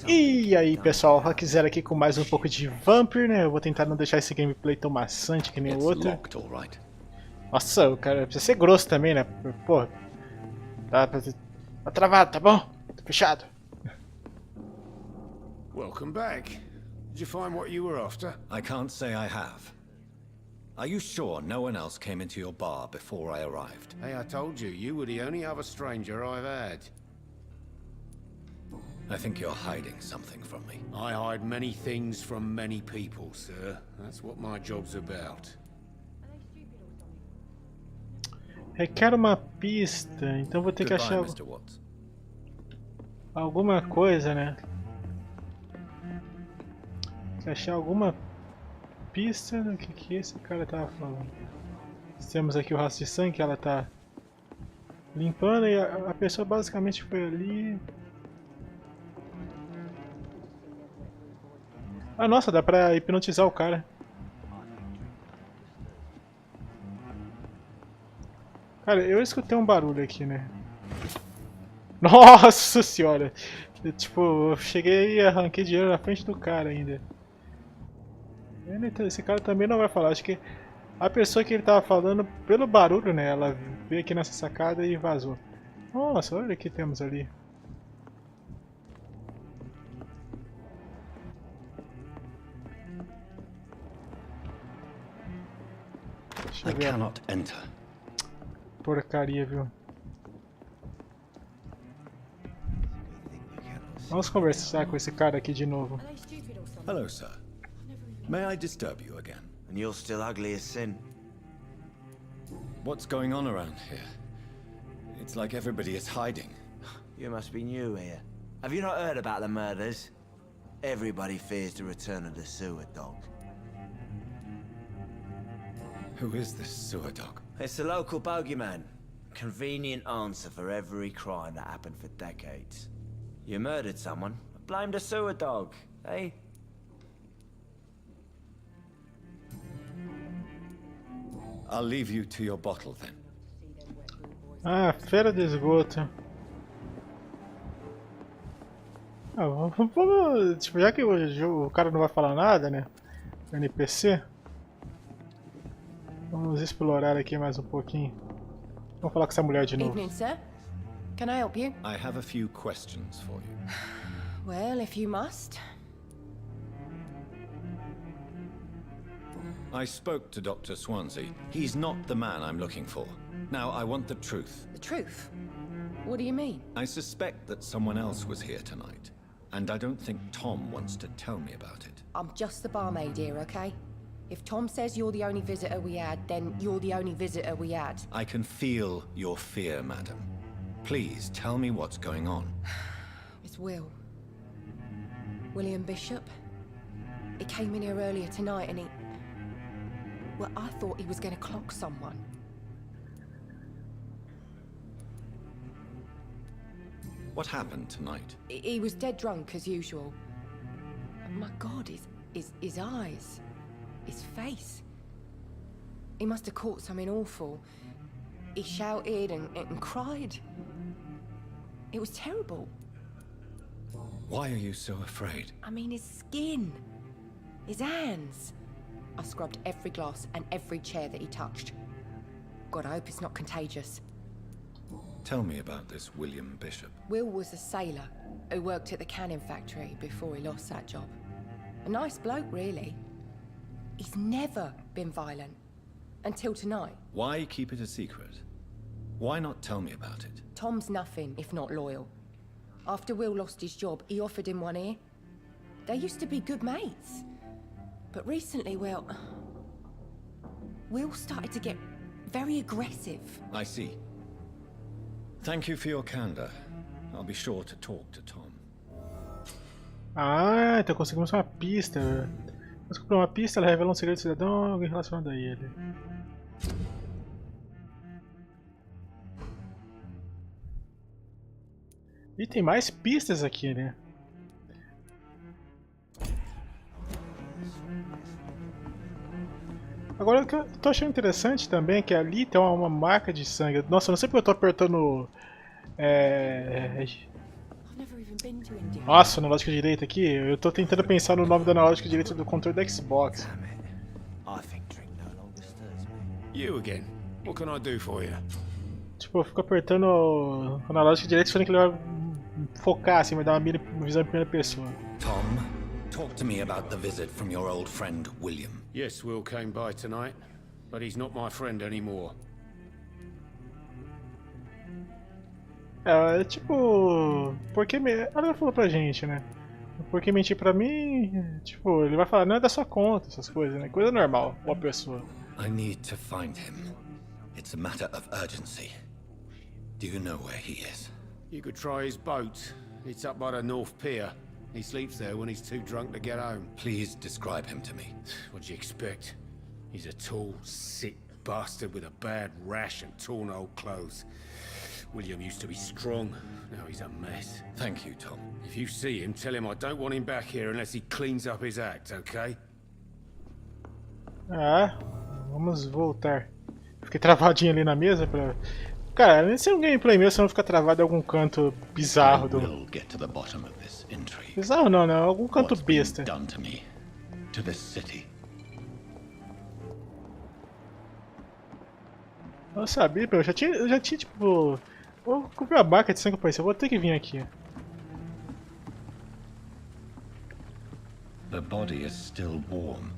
E aí pessoal, RockZero aqui com mais um pouco de Vampyr, né? Eu vou tentar não deixar esse gameplay tão maçante que nem o outro. Nossa, o cara precisa ser grosso também, né? Pô, tá travado, tá bom? Tá fechado. Welcome back. Did you find what you were after? I can't say I have. Are you sure no one else came into your bar before I arrived? Hey, I told you, you were the only other stranger I've had. I think you're hiding something from me. I hide many things from many people, sir. That's what my job's about. Requer uma pista, então vou ter que achar alguma coisa, né? Tem que achar alguma pista do que esse cara tava falando. Temos aqui o rastro de sangue que ela tá limpando e a pessoa basicamente foi ali. Ah, nossa, dá pra hipnotizar o cara. Cara, eu escutei um barulho aqui, né? Nossa senhora! Eu cheguei e arranquei dinheiro na frente do cara ainda. Esse cara também não vai falar. Acho que a pessoa que ele tava falando, pelo barulho, né? Ela veio aqui nessa sacada e vazou. Nossa, olha o que temos ali. Deixa eu ver. Porcaria, viu? Vamos conversar com esse cara aqui de novo. Hello, sir. May I disturb you again? And you're still ugly as sin. What's going on around here? It's like everybody is hiding. You must be new here. Have you not heard about the murders? Everybody fears the return of the sewer dog. Who is this sewer dog? It's the local bogeyman. Convenient answer for every crime that happened for decades. You murdered someone, blame the sewer dog, eh? I'll leave you to your bottle then. Ah, feira de esgoto. Ah, vamos, já que o cara não vai falar nada, né? O NPC. Vamos explorar aqui mais um pouquinho. Vamos falar com essa mulher de novo. Evening, sir. Can I help you? I have a few questions for you. Well, if you must. I spoke to Dr. Swansea. He's not the man I'm looking for. Now, I want the truth. The truth? What do you mean? I suspect that someone else was here tonight, and I don't think Tom wants to tell me about it. I'm just the barmaid here, okay? If Tom says you're the only visitor we had, then you're the only visitor we had. I can feel your fear, madam. Please, tell me what's going on. It's Will. William Bishop. He came in here earlier tonight and he... Well, I thought he was going to clock someone. What happened tonight? He was dead drunk, as usual. My God, his eyes. His face. He must have caught something awful. He shouted and cried. It was terrible. Why are you so afraid? I mean, his skin. His hands. I scrubbed every glass and every chair that he touched. God, I hope it's not contagious. Tell me about this William Bishop. Will was a sailor who worked at the canning factory before he lost that job. A nice bloke, really. He's never been violent. Until tonight. Why keep it a secret? Why not tell me about it? Tom's nothing if not loyal. After Will lost his job, he offered him one ear. They used to be good mates. But recently, well... Will started to get very aggressive. I see. Thank you for your candor. I'll be sure to talk to Tom. Ah, então conseguimos uma pista. Descobriu uma pista, ela revela um segredo do cidadão, alguém relacionado a ele. E tem mais pistas aqui, né? Agora o que eu tô achando interessante também é que ali tem uma marca de sangue. Nossa, eu não sei porque eu tô apertando been to India? Nossa, analógico direito aqui. Eu tô tentando pensar no nome do analógico direito do controle do Xbox. Damn it. I think drink no longer stirs me. You again. What can I do for you? Tipo, eu fico apertando o analógico direito esperando que ele vai focar, assim, vai dar uma visão em primeira pessoa. Tom, talk to me about the visit from your old friend, William. Yes, Will came by tonight, but he's not my friend anymore. É, tipo... Porque... Ela falou pra gente, né? Porque mentir pra mim... Tipo, ele vai falar, não é da sua conta, essas coisas, né? Coisa normal, uma pessoa. I need to find him. It's a matter of urgency. Do you know where he is? You could try his boat. It's up by the North Pier. He sleeps there when he's too drunk to get home. Please describe him to me. What'd you expect? He's a tall, sick bastard with a bad rash and torn old clothes. William used to be strong. Now he's a mess. Thank you, Tom. If you see him, tell him I don't want him back here unless he cleans up his act, okay? Ah, vamos voltar. Fiquei travadinho ali na mesa pra... Cara, nem ser um gameplay mesmo, senão fica travado em algum canto bizarro do... We'll get to the bottom of this intrigue. Bizarro não, né? Algum canto What's been besta. done to me, to this city. Eu sabia, eu já tinha tipo... Vou comprar a barca de sangue pra isso, eu vou ter que vir aqui. The body is still warm.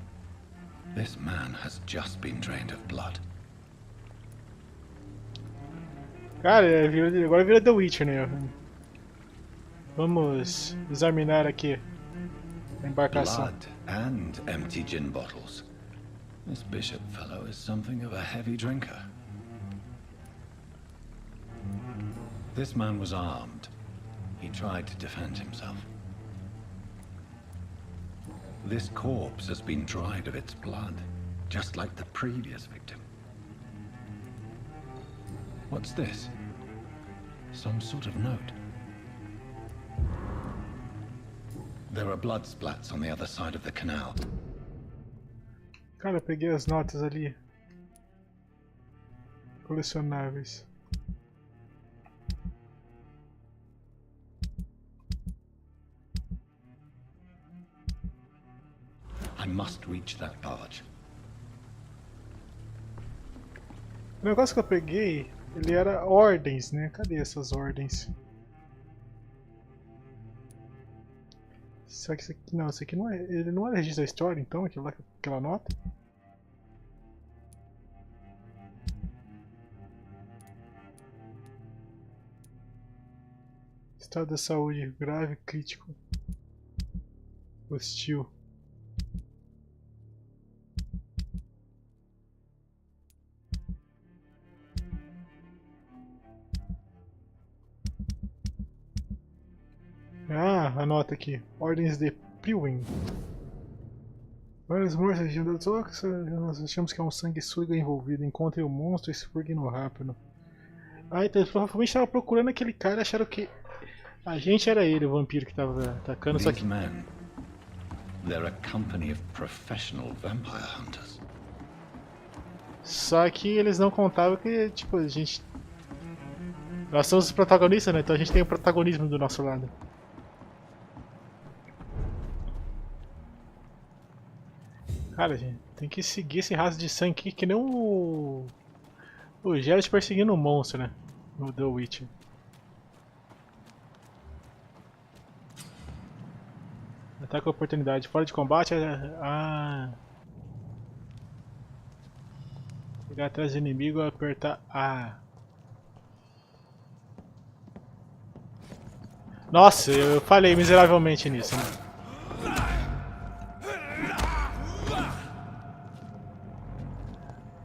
This man has just been drained of blood. Cara, agora vira The Witcher, né? Vamos examinar aqui a embarcação. Blood and empty gin bottles. This bishop fellow is something of a heavy drinker. This man was armed. He tried to defend himself. This corpse has been dried of its blood, just like the previous victim. What's this? Some sort of note. There are blood splats on the other side of the canal. Cara, eu peguei as notas ali. Colecionáveis. I must reach that barge. O negócio que eu peguei, ele era ordens, né? Cadê essas ordens? Será que isso aqui... Não, isso aqui não é... Ele não é registro da história, então? Aquela nota? Estado da saúde grave, crítico. Hostil. Ah, anota aqui. Ordens de Priwin. Várias mortes na região da Tox. Nós achamos que é um sanguessuga envolvido. Encontre o monstro e expurgue no rápido. Ah, então provavelmente estava procurando aquele cara e acharam que a gente era ele, o vampiro que estava atacando. Só que... These men, they're a company of professional vampire hunters. Só que eles não contavam que, tipo, a gente... Nós somos os protagonistas, né? Então a gente tem o protagonismo do nosso lado. Cara, gente, tem que seguir esse rastro de sangue aqui, que nem o Geralt perseguindo um monstro, né? No The Witcher. Ataque a oportunidade. Fora de combate. Ah. Pegar atrás do inimigo e apertar A. Nossa, eu falhei miseravelmente nisso, né?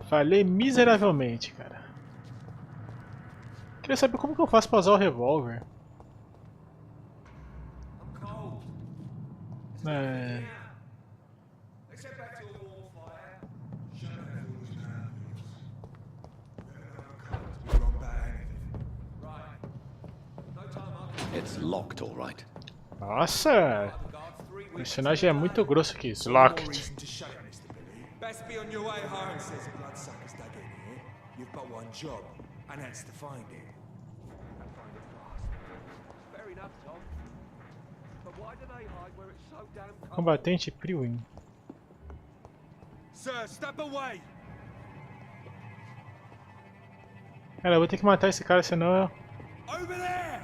Falhei miseravelmente, cara. Queria saber como que eu faço pra usar o revólver. É... It's locked, all right. Nossa! O personagem é muito grosso aqui. It's locked. Best be on your way home, says the bloodsuckers dug in here. You've got one job, and that's to find it. Fair enough, Tom. Combatente Priwin. Sir, step away! Cara, eu vou ter que matar esse cara, senão eu... Over there!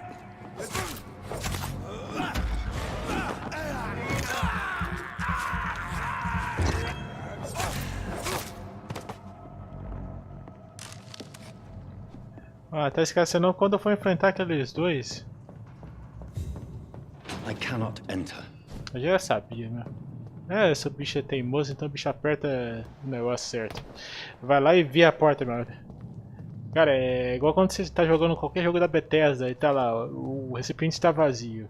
Ah, tá esse cara, senão quando eu for enfrentar aqueles dois... I cannot enter. Eu já sabia, né? É, esse bicho é teimoso, então o bicho aperta o negócio certo. Vai lá e via a porta, meu. Cara, é igual quando você tá jogando qualquer jogo da Bethesda e tá lá, o recipiente está vazio.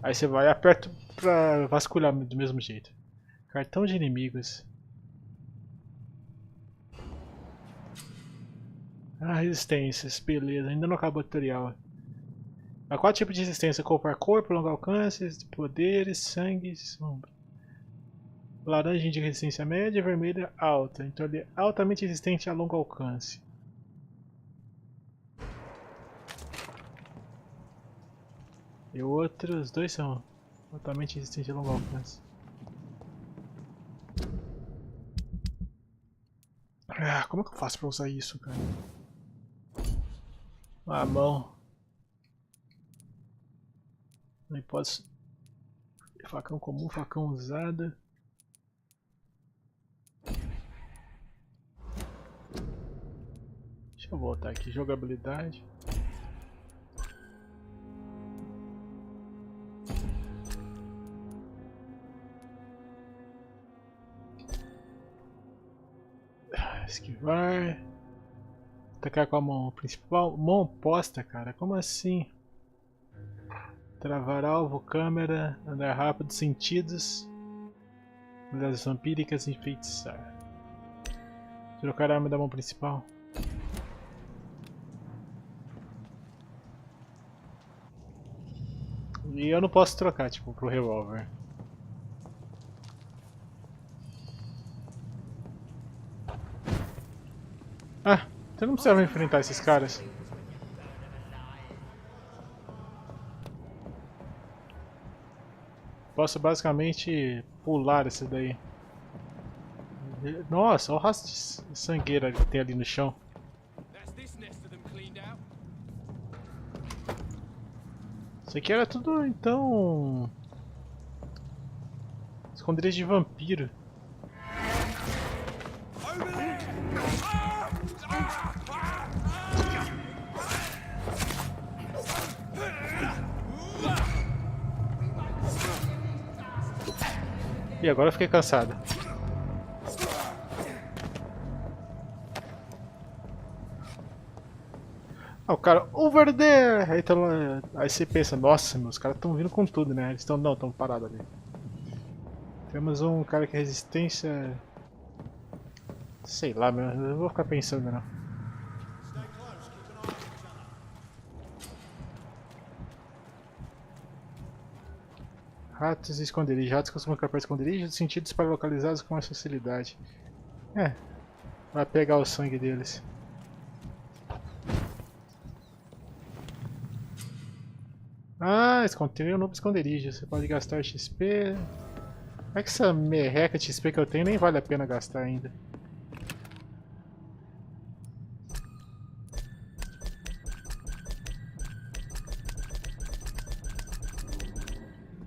Aí você vai e aperta pra vasculhar do mesmo jeito. Cartão de inimigos. Ah, resistências, beleza, ainda não acabou o tutorial. Há 4 tipos de resistência: corpo a corpo, longo alcance, poderes, sangue, sombra. Laranja de resistência média, vermelha alta. Então ele é altamente resistente a longo alcance. E o outro, os dois são altamente resistentes a longo alcance. Ah, como é que eu faço pra usar isso, cara? A mão. Não posso. Facão comum, facão usado. Deixa eu voltar aqui, jogabilidade. Esquivar. Atacar com a mão principal. Mão oposta, cara. Como assim? Travar alvo, câmera, andar rápido, sentidos. Habilidades vampíricas e enfeitiçar. Trocar a arma da mão principal. E eu não posso trocar, tipo, pro revólver. Ah, então não precisava enfrentar esses caras. Posso basicamente pular esse daí. Nossa, olha o rastro de sangueira que tem ali no chão. Isso aqui era tudo, então... esconderijo de vampiro. E agora eu fiquei cansado. Ah, o cara, over there! Aí, aí você pensa, nossa, meus caras estão vindo com tudo, né? Eles estão, não, estão parados ali. Temos um cara que é resistência... sei lá, meu, eu vou ficar pensando não. Ratos e esconderijos. Ratos costumam ficar perto de esconderijos, sentidos para localizá-los com mais facilidade. É, vai pegar o sangue deles. Ah, encontrei um novo esconderijo. Você pode gastar XP. É que essa merreca de XP que eu tenho nem vale a pena gastar ainda.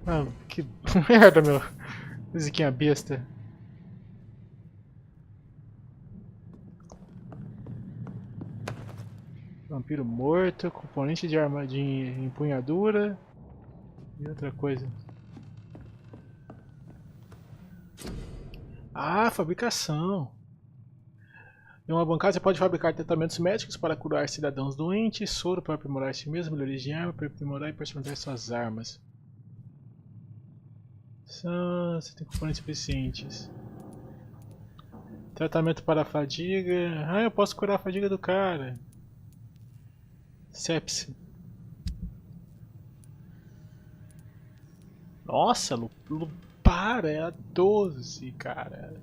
Ah, que merda, meu. Musiquinha besta. Vampiro morto, componente de arma de empunhadura e outra coisa. Ah, fabricação. Em uma bancada você pode fabricar tratamentos médicos para curar cidadãos doentes, soro para aprimorar si mesmo, melhorias de arma para aprimorar e personalizar suas armas. Você tem componentes suficientes. Tratamento para a fadiga. Ah, eu posso curar a fadiga do cara. Sepsi. Nossa, para, é a 12, cara.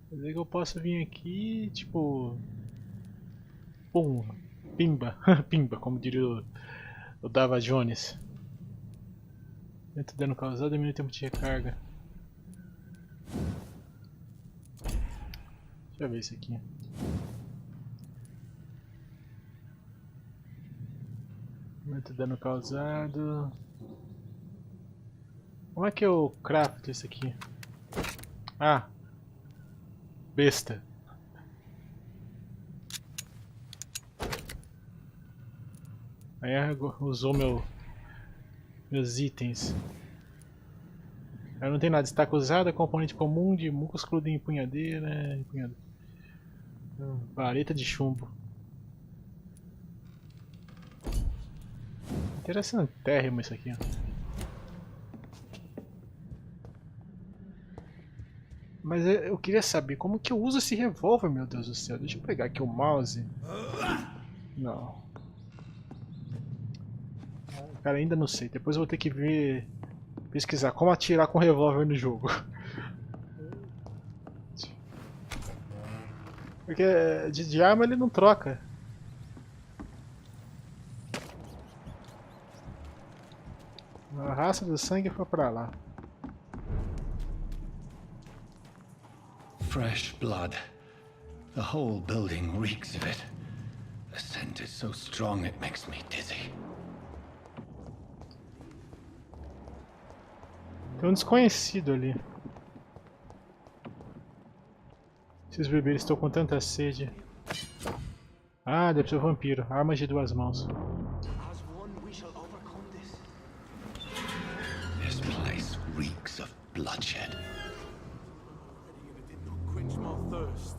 Quer dizer que eu posso vir aqui, tipo... pum, pimba, pimba, como diria o Dava Jones. Aumenta o dano causado, diminui o tempo de recarga. Deixa eu ver isso aqui. Aumenta o dano causado. Como é que eu crafto isso aqui? Ah! Besta. Aí usou meus itens. Eu não tenho nada. Destaque usado, componente comum de músculo de empunhadeira. Vareta de chumbo. Interessantérrimo isso aqui. Ó. Mas eu queria saber como que eu uso esse revólver, meu Deus do céu. Deixa eu pegar aqui o mouse. Não. Cara, ainda não sei. Depois eu vou ter que ver, pesquisar como atirar com revólver no jogo. Porque de arma ele não troca. A raça do sangue foi pra lá. Fresh blood. The whole building reeks of it. The scent is so strong it makes me dizzy. Tem um desconhecido ali. Esses bebês estão com tanta sede. Ah, deve ser o vampiro. Armas de duas mãos. This place reeks of bloodshed. Quench my thirst.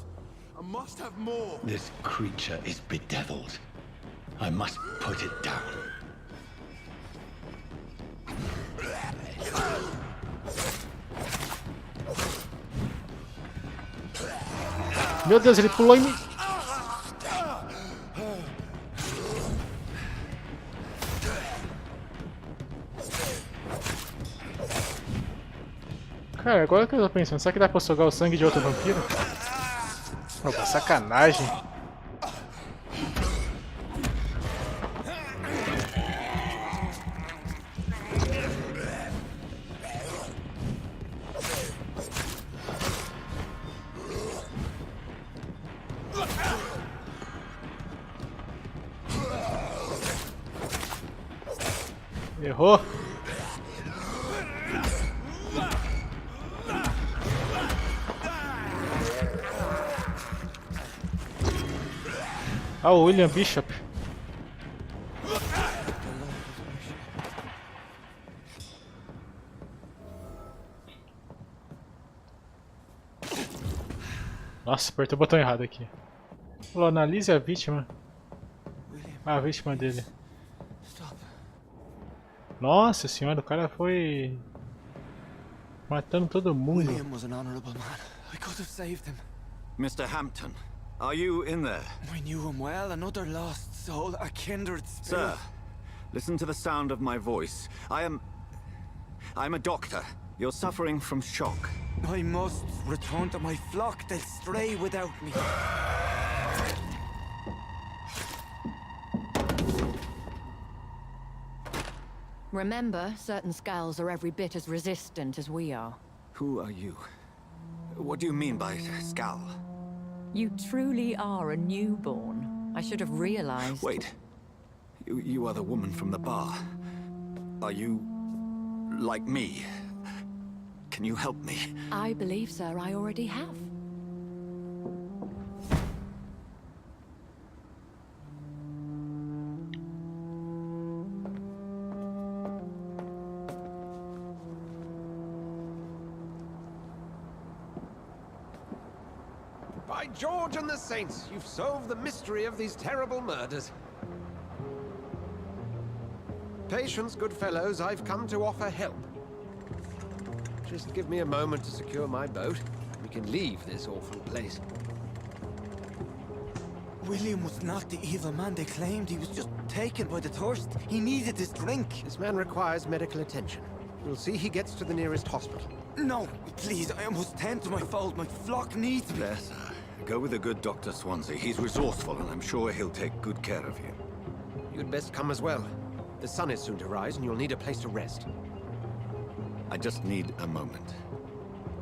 I must have more. This creature is bedeviled. I must put it down. Meu Deus, ele pulou em mim. Cara, agora que eu tô pensando, será que dá pra sugar o sangue de outro vampiro? Opa, sacanagem. Errou. Ah, o William Bishop. Nossa, apertei o botão errado aqui. Falou, analise a vítima. Ah, a vítima dele. Nossa senhora, o cara foi matando todo mundo. William was an honorable man. I could have saved him. Mr. Hampton, are you in there? I knew him well, another lost soul, a kindred spirit. Sir, listen to the sound of my voice. I'm a doctor. You're suffering from shock. I must return to my flock. They'll stray without me. Remember, certain skulls are every bit as resistant as we are. Who are you? What do you mean by Skal? You truly are a newborn. I should have realized. Wait. You are the woman from the bar. Are you like me? Can you help me? I believe, sir, I already have. By George and the Saints, you've solved the mystery of these terrible murders. Patience, good fellows, I've come to offer help. Just give me a moment to secure my boat. We can leave this awful place. William was not the evil man they claimed. He was just taken by the thirst. He needed this drink. This man requires medical attention. We'll see he gets to the nearest hospital. No, please, I must tend to my fold. My flock needs me. There, sir. Go with the good Dr. Swansea. He's resourceful, and I'm sure he'll take good care of you. You'd best come as well. The sun is soon to rise, and you'll need a place to rest. I just need a moment.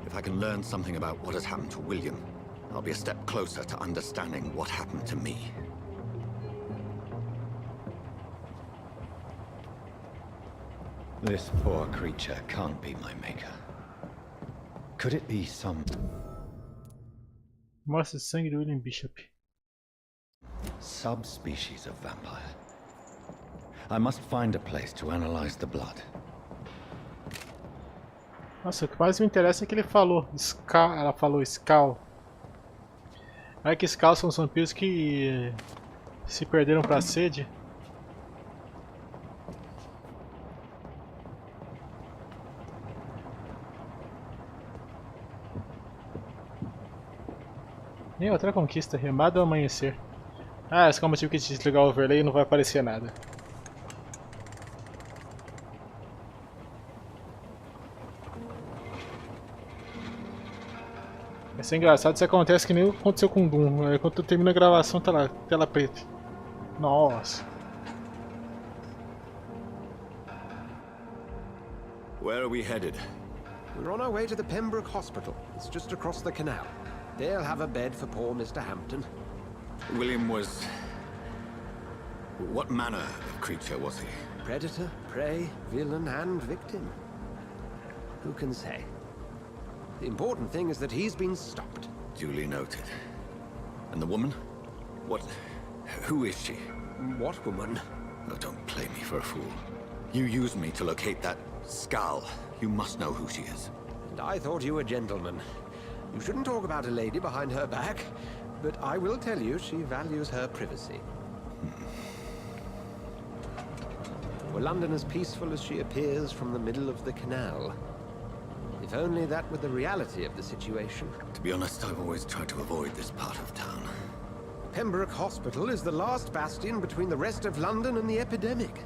If I can learn something about what has happened to William, I'll be a step closer to understanding what happened to me. This poor creature can't be my maker. Could it be some Mostra o sangue do William Bishop. subspecies of vampire? I must find a place to analyze the blood. Nossa, o que mais me interessa é que ele falou ela falou Skal. É que Skal são os vampiros que se perderam pra sede. E outra conquista, remada ao amanhecer. Ah, esse é o motivo que desligar o overlay e não vai aparecer nada. Vai ser engraçado se acontece que nem aconteceu com o Doom. Aí, quando termina a gravação tá lá, tela preta. Nossa. Where are we headed? We're on our way to the Pembroke Hospital. It's just across the canal. They'll have a bed for poor Mr. Hampton. William was... What manner of creature was he? Predator, prey, villain, and victim. Who can say? The important thing is that he's been stopped. Duly noted. And the woman? What... Who is she? What woman? Oh, don't play me for a fool. You used me to locate that Skal. You must know who she is. And I thought you a gentleman. You shouldn't talk about a lady behind her back, but I will tell you she values her privacy. Were London as peaceful as she appears from the middle of the canal? If only that were the reality of the situation. To be honest, I've always tried to avoid this part of town. Pembroke Hospital is the last bastion between the rest of London and the epidemic.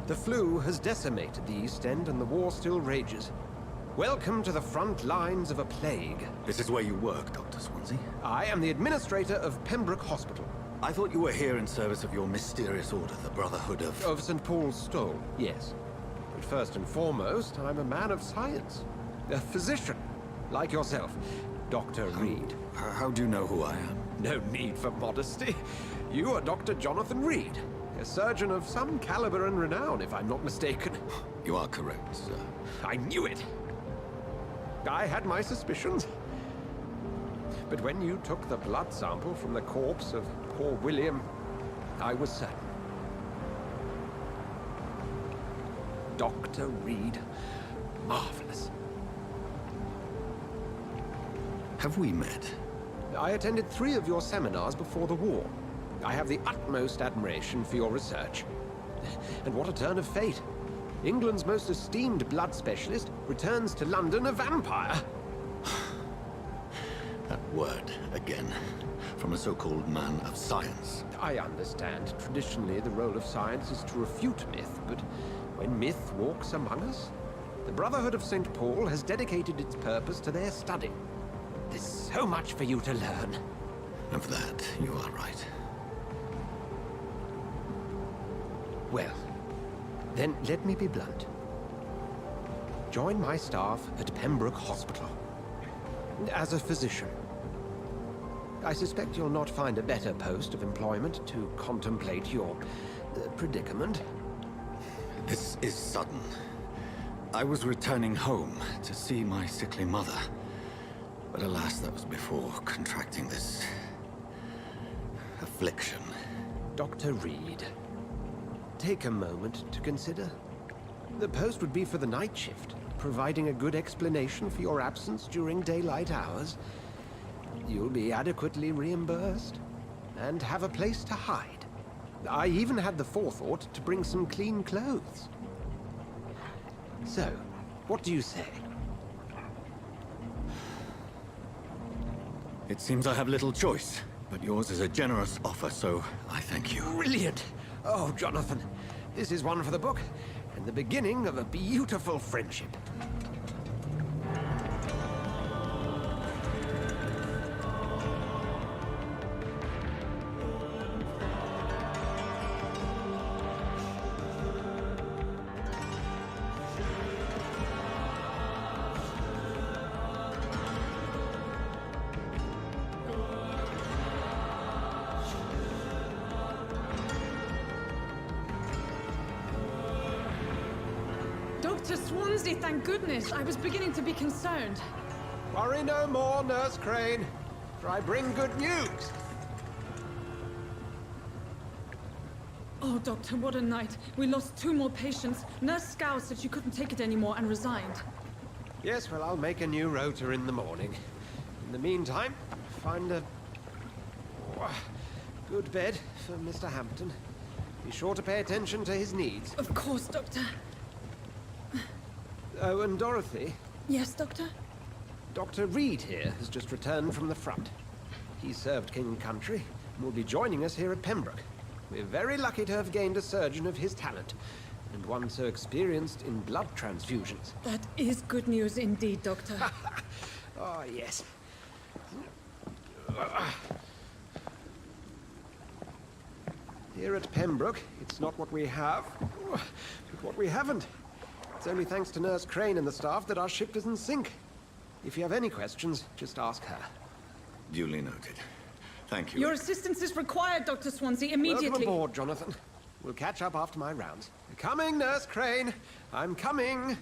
The flu has decimated the East End and the war still rages. Welcome to the front lines of a plague. This is where you work, Dr. Swansea? I am the administrator of Pembroke Hospital. I thought you were here in service of your mysterious order, the Brotherhood of... Of St. Paul's Stole, yes. But first and foremost, I'm a man of science. A physician, like yourself, Dr. Reed. How do you know who I am? No need for modesty. You are Dr. Jonathan Reed, a surgeon of some caliber and renown, if I'm not mistaken. You are correct, sir. I knew it! I had my suspicions. But when you took the blood sample from the corpse of poor William, I was certain. Dr. Reed. Marvelous. Have we met? I attended 3 of your seminars before the war. I have the utmost admiration for your research. And what a turn of fate. England's most esteemed blood specialist returns to London a vampire. That word, again. From a so-called man of science. I understand. Traditionally, the role of science is to refute myth, but when myth walks among us, the Brotherhood of St. Paul has dedicated its purpose to their study. There's so much for you to learn. Of that, you are right. Well, then let me be blunt. Join my staff at Pembroke Hospital. As a physician. I suspect you'll not find a better post of employment to contemplate your predicament. This is sudden. I was returning home to see my sickly mother. But alas, that was before contracting this... affliction. Dr. Reed, take a moment to consider. The post would be for the night shift, providing a good explanation for your absence during daylight hours. You'll be adequately reimbursed, and have a place to hide. I even had the forethought to bring some clean clothes. So, what do you say? It seems I have little choice, but yours is a generous offer, so I thank you. Brilliant! Oh, Jonathan, this is one for the book, and the beginning of a beautiful friendship. Dr. Swansea, thank goodness. I was beginning to be concerned. Worry no more, Nurse Crane, for I bring good news. Oh, Doctor, what a night. We lost 2 more patients. Nurse Scow said she couldn't take it anymore and resigned. Yes, well, I'll make a new rota in the morning. In the meantime, find a good bed for Mr. Hampton. Be sure to pay attention to his needs. Of course, Doctor. Oh, and Dorothy, Yes, Doctor? Dr. Reed here has just returned from the front. He served King Country and will be joining us here at Pembroke. We're very lucky to have gained a surgeon of his talent, and one so experienced in blood transfusions. That is good news indeed, Doctor. Oh, yes. Here at Pembroke, it's not what we have, but what we haven't. It's only thanks to Nurse Crane and the staff that our ship doesn't sink. If you have any questions, just ask her. Duly noted. Thank you. Your assistance is required, Dr. Swansea, immediately. Welcome aboard, Jonathan. We'll catch up after my rounds. Coming, Nurse Crane. I'm coming.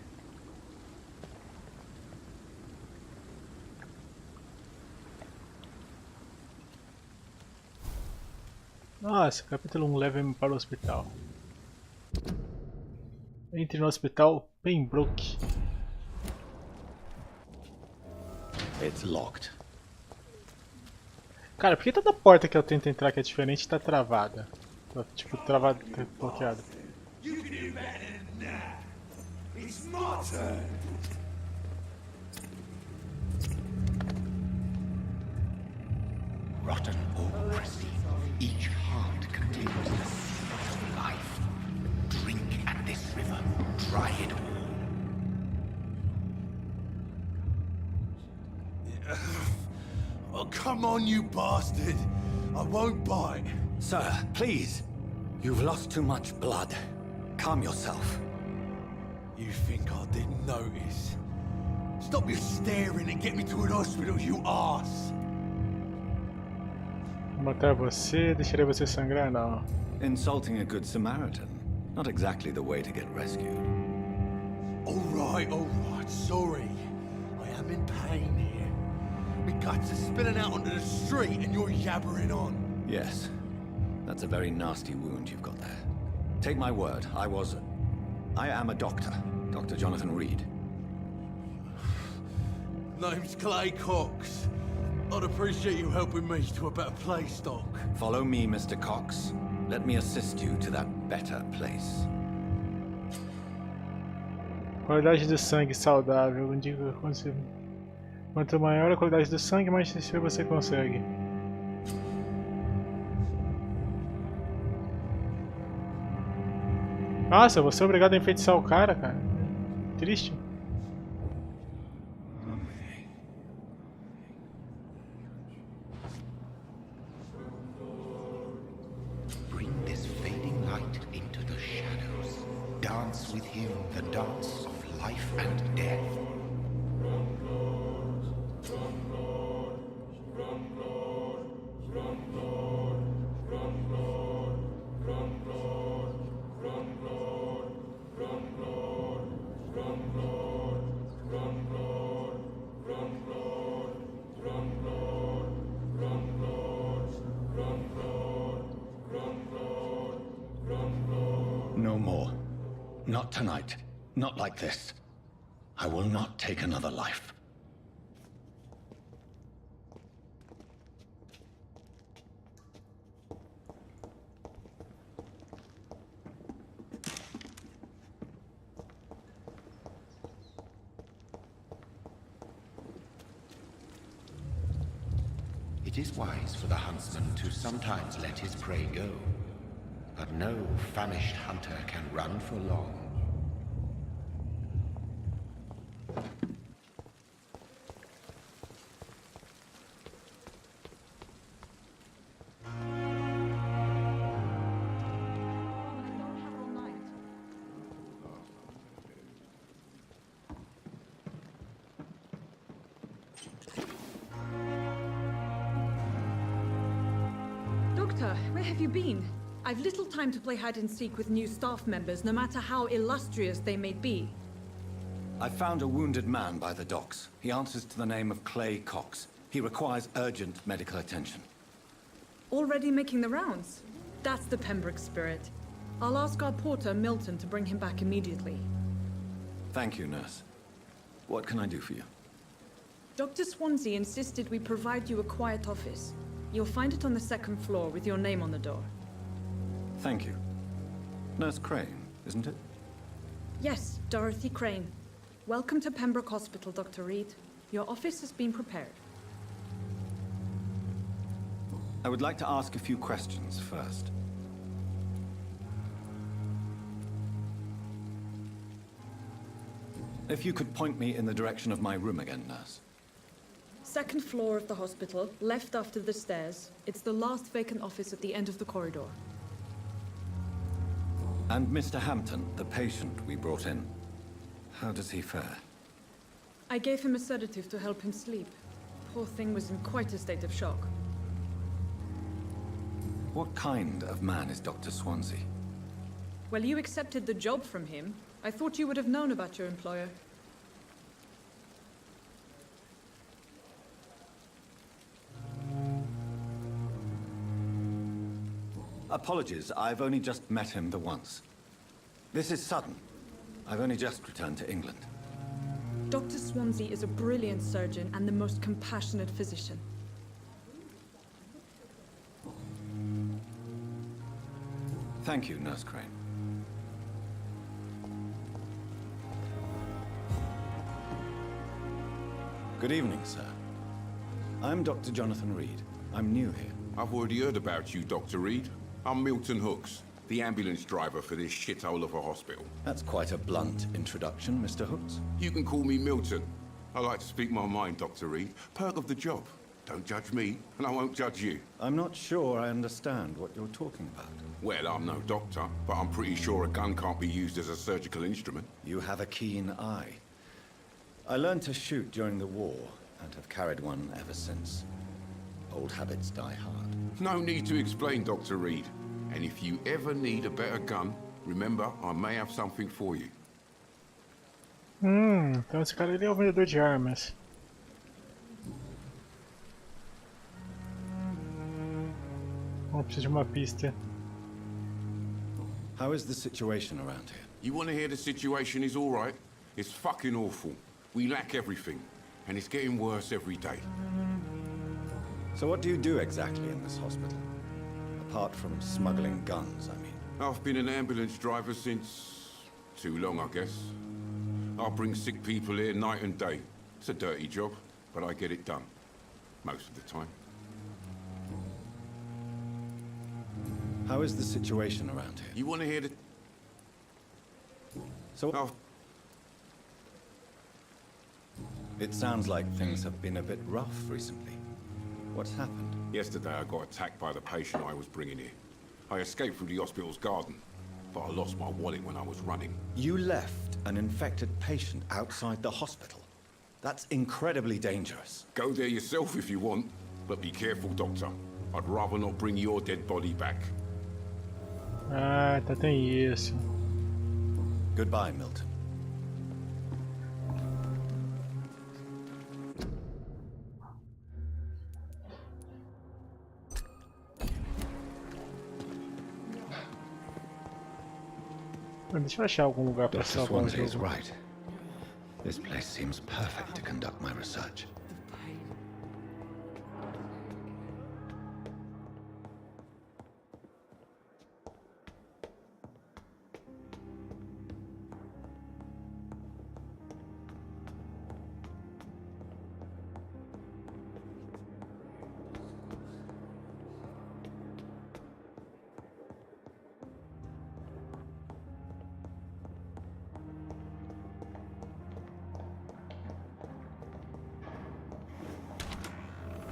Nossa, capítulo 1, leve-me para o hospital. Entre no hospital Pembroke. It's locked. Cara, por que toda porta que eu tento entrar que é diferente tá travada? Tá, tipo, travada, tá bloqueada. You can do better than that. It's my turn. Rotten autocracy. Each heart contains the seed of life. Drink at this river. Dry it all. Oh, come on, you bastard. I won't bite. Sir, please. You've lost too much blood. Calm yourself. You think I didn't notice? Stop your staring and get me to an hospital, you arse. Matar você, deixarei você sangrar? Não. Insulting a good Samaritan. Not exactly the way to get rescued. All right, sorry. I am in pain here. My guts are spilling out onto the street and you're yabbering on. Yes. That's a very nasty wound you've got there. Take my word, I am a doctor. Dr. Jonathan Reed. Name's Clay Cox. I'd appreciate you helping me to a better place, Doc. Follow me, Mr. Cox. Let me assist you to that better place. Qualidade do sangue saudável. Indica quanto maior a qualidade do sangue, mais difícil você consegue. Nossa, eu vou ser obrigado a enfeitiçar o cara, cara. Triste. Bring this fading light into the shadows. Dance with him the dance of life and death. No more. Not tonight. Not like this. I will not take another life. It is wise for the huntsman to sometimes let his prey go. But no famished hunter can run for long. Doctor, where have you been? I've little time to play hide and seek with new staff members, no matter how illustrious they may be. I found a wounded man by the docks. He answers to the name of Clay Cox. He requires urgent medical attention. Already making the rounds? That's the Pembroke spirit. I'll ask our porter, Milton, to bring him back immediately. Thank you, nurse. What can I do for you? Dr. Swansea insisted we provide you a quiet office. You'll find it on the second floor with your name on the door. Thank you. Nurse Crane, isn't it? Yes, Dorothy Crane. Welcome to Pembroke Hospital, Dr. Reed. Your office has been prepared. I would like to ask a few questions first. If you could point me in the direction of my room again, nurse. Second floor of the hospital, left after the stairs. It's the last vacant office at the end of the corridor. And Mr. Hampton, the patient we brought in. How does he fare? I gave him a sedative to help him sleep. Poor thing was in quite a state of shock. What kind of man is Dr. Swansea? Well, you accepted the job from him. I thought you would have known about your employer. Apologies, I've only just met him the once. This is sudden. I've only just returned to England. Dr. Swansea is a brilliant surgeon and the most compassionate physician. Thank you, Nurse Crane. Good evening, sir. I'm Dr. Jonathan Reed. I'm new here. I've already heard about you, Dr. Reed. I'm Milton Hooks, the ambulance driver for this shithole of a hospital. That's quite a blunt introduction, Mr. Hooks. You can call me Milton. I like to speak my mind, Dr. Reed. Perk of the job. Don't judge me, and I won't judge you. I'm not sure I understand what you're talking about. Well, I'm no doctor, but I'm pretty sure a gun can't be used as a surgical instrument. You have a keen eye. I learned to shoot during the war, and have carried one ever since. Old habits die hard. No need to explain, Dr. Reed. And if you ever need a better gun, remember, I may have something for you. Então esse cara ele é o vendedor de armas. Vamos precisar de uma pista. How is the situation around here? You want to hear the situation is all right? It's fucking awful. We lack everything, and it's getting worse every day. So what do you do exactly in this hospital? Apart from smuggling guns, I mean. I've been an ambulance driver since... too long, I guess. I bring sick people here night and day. It's a dirty job, but I get it done. Most of the time. How is the situation around here? You want to hear the... So... It sounds like things have been a bit rough recently. What's happened? Yesterday I got attacked by the patient I was bringing here. I escaped through the hospital's garden, but I lost my wallet when I was running. You left an infected patient outside the hospital? That's incredibly dangerous. Go there yourself if you want, but be careful, Doctor. I'd rather not bring your dead body back. Ah, tá, tem isso. Goodbye, Milton. Deixa eu achar algum lugar pra Dr. salvar o Swansea is jogo. right. This place seems perfect to conduct my research.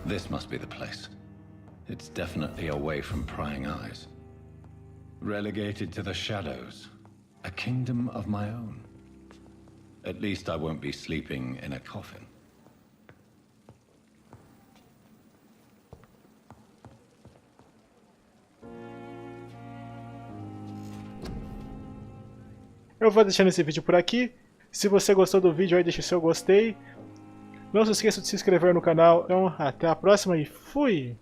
This must be the place. It's definitely away from prying eyes. Relegated to the shadows. A kingdom of my own. At least I won't be sleeping in a coffin. Eu vou deixando esse vídeo por aqui. Se você gostou do vídeo aí, deixa seu gostei. Não se esqueça de se inscrever no canal. Então, até a próxima e fui!